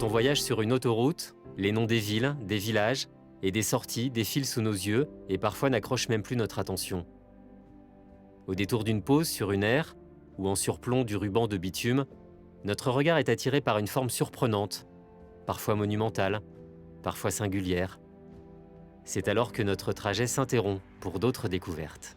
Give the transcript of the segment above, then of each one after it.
Quand on voyage sur une autoroute, les noms des villes, des villages et des sorties défilent sous nos yeux et parfois n'accrochent même plus notre attention. Au détour d'une pause sur une aire ou en surplomb du ruban de bitume, notre regard est attiré par une forme surprenante, parfois monumentale, parfois singulière. C'est alors que notre trajet s'interrompt pour d'autres découvertes.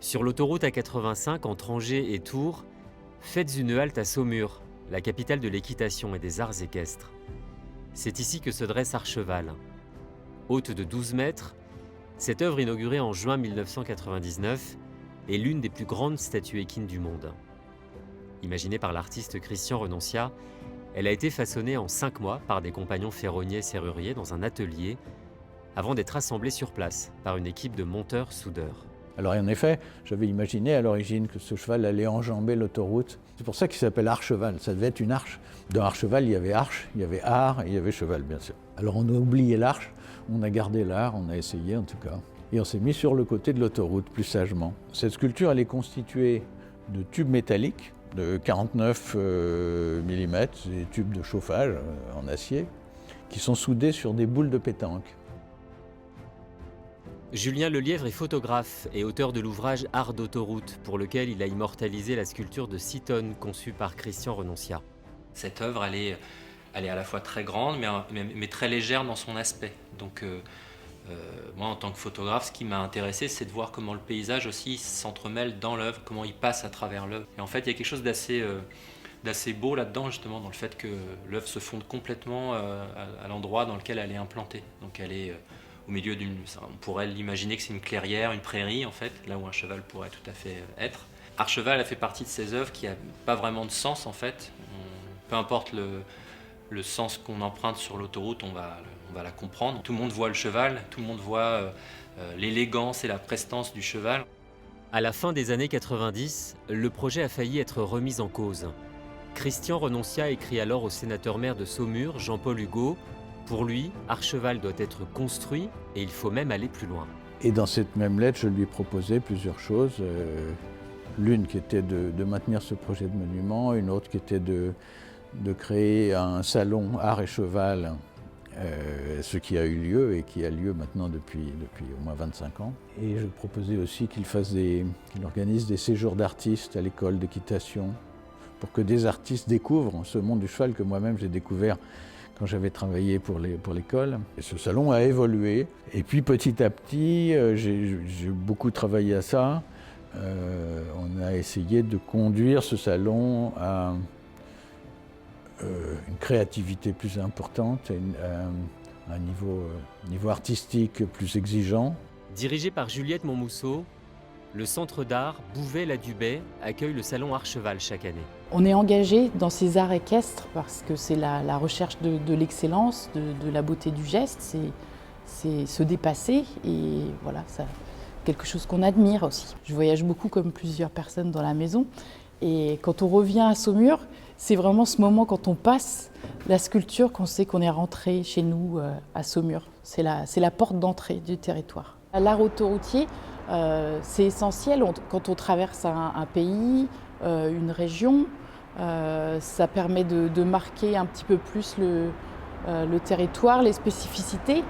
Sur l'autoroute A85 entre Angers et Tours, faites une halte à Saumur, la capitale de l'équitation et des arts équestres. C'est ici que se dresse Archeval. Haute de 12 mètres, cette œuvre inaugurée en juin 1999 est l'une des plus grandes statues équines du monde. Imaginée par l'artiste Christian Renoncia, elle a été façonnée en 5 mois par des compagnons ferronniers serruriers dans un atelier, avant d'être assemblée sur place par une équipe de monteurs-soudeurs. Alors en effet, j'avais imaginé à l'origine que ce cheval allait enjamber l'autoroute. C'est pour ça qu'il s'appelle Archeval, ça devait être une arche. Dans Archeval, il y avait arche, il y avait art et il y avait cheval, bien sûr. Alors on a oublié l'arche, on a gardé l'art, on a essayé en tout cas. Et on s'est mis sur le côté de l'autoroute, plus sagement. Cette sculpture, elle est constituée de tubes métalliques de 49 mm, des tubes de chauffage en acier, qui sont soudés sur des boules de pétanque. Julien Lelièvre est photographe et auteur de l'ouvrage Art d'autoroute, pour lequel il a immortalisé la sculpture de 6 tonnes conçue par Christian Renoncia. Cette œuvre, elle est à la fois très grande, mais très légère dans son aspect. Donc, moi, en tant que photographe, ce qui m'a intéressé, c'est de voir comment le paysage aussi s'entremêle dans l'œuvre, comment il passe à travers l'œuvre. Et en fait, il y a quelque chose d'assez beau là-dedans, justement, dans le fait que l'œuvre se fonde complètement à l'endroit dans lequel elle est implantée. Donc, elle est au milieu on pourrait l'imaginer que c'est une clairière, une prairie en fait, là où un cheval pourrait tout à fait être. Archeval a fait partie de ces œuvres qui n'ont pas vraiment de sens en fait. Peu importe le sens qu'on emprunte sur l'autoroute, on va la comprendre. Tout le monde voit le cheval, tout le monde voit l'élégance et la prestance du cheval. À la fin des années 90, le projet a failli être remis en cause. Christian Renoncia écrit alors au sénateur-maire de Saumur, Jean-Paul Hugot. Pour lui, Archeval doit être construit et il faut même aller plus loin. Et dans cette même lettre, je lui ai proposé plusieurs choses. L'une qui était de maintenir ce projet de monument, une autre qui était de créer un salon art et cheval, ce qui a eu lieu et qui a lieu maintenant depuis au moins 25 ans. Et je proposais aussi qu'il organise des séjours d'artistes à l'école d'équitation pour que des artistes découvrent ce monde du cheval que moi-même j'ai découvert quand j'avais travaillé pour l'école. Et ce salon a évolué. Et puis petit à petit, j'ai beaucoup travaillé à ça. On a essayé de conduire ce salon à une créativité plus importante, à un niveau artistique plus exigeant. Dirigé par Juliette Montmousseau, le centre d'art Bouvet-la-Dubay accueille le salon Archeval chaque année. On est engagé dans ces arts équestres parce que c'est la recherche de l'excellence, de la beauté du geste, c'est se dépasser et voilà, c'est quelque chose qu'on admire aussi. Je voyage beaucoup comme plusieurs personnes dans la maison et quand on revient à Saumur, c'est vraiment ce moment quand on passe la sculpture qu'on sait qu'on est rentré chez nous à Saumur. C'est la porte d'entrée du territoire. L'art autoroutier, c'est essentiel quand on traverse un pays, une région. Ça permet de marquer un petit peu plus le territoire, les spécificités.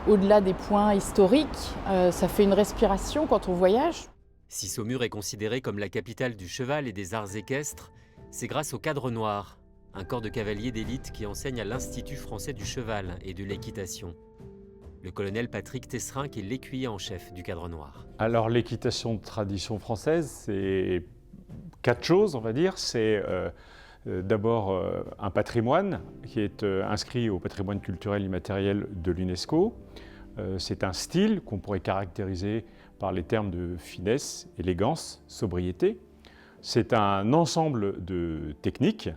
Au-delà des points historiques, ça fait une respiration quand on voyage. Si Saumur est considérée comme la capitale du cheval et des arts équestres, c'est grâce au Cadre Noir, un corps de cavaliers d'élite qui enseigne à l'Institut français du cheval et de l'équitation. Le colonel Patrick Tesserin qui est l'écuyer en chef du Cadre Noir. Alors l'équitation de tradition française, c'est 4 choses, on va dire. C'est d'abord un patrimoine qui est inscrit au patrimoine culturel immatériel de l'UNESCO. C'est un style qu'on pourrait caractériser par les termes de finesse, élégance, sobriété. C'est un ensemble de techniques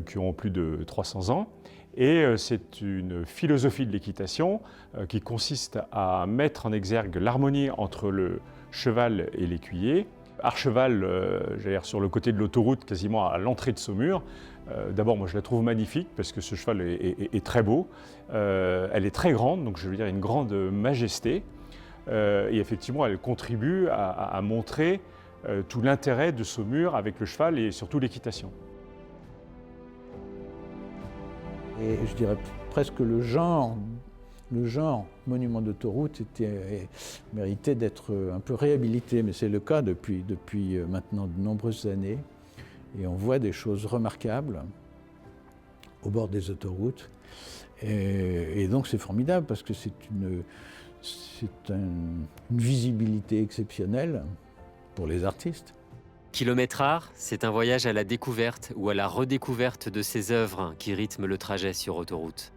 qui ont plus de 300 ans. Et c'est une philosophie de l'équitation qui consiste à mettre en exergue l'harmonie entre le cheval et l'écuyer, à cheval, j'allais dire, sur le côté de l'autoroute, quasiment à l'entrée de Saumur. D'abord, moi je la trouve magnifique parce que ce cheval est très beau. Elle est très grande, donc je veux dire une grande majesté. Et effectivement, elle contribue à montrer tout l'intérêt de Saumur avec le cheval et surtout l'équitation. Et je dirais presque le genre monument d'autoroute méritait d'être un peu réhabilité, mais c'est le cas depuis maintenant de nombreuses années. Et on voit des choses remarquables au bord des autoroutes. Et donc c'est formidable parce que c'est une visibilité exceptionnelle pour les artistes. Kilomètre Art, c'est un voyage à la découverte ou à la redécouverte de ces œuvres qui rythment le trajet sur autoroute.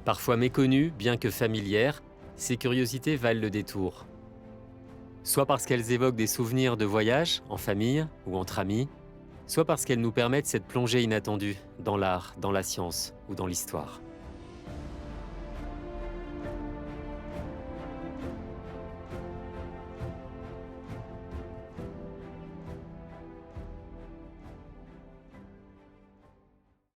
Parfois méconnues, bien que familières, ces curiosités valent le détour. Soit parce qu'elles évoquent des souvenirs de voyage, en famille ou entre amis, soit parce qu'elles nous permettent cette plongée inattendue dans l'art, dans la science ou dans l'histoire.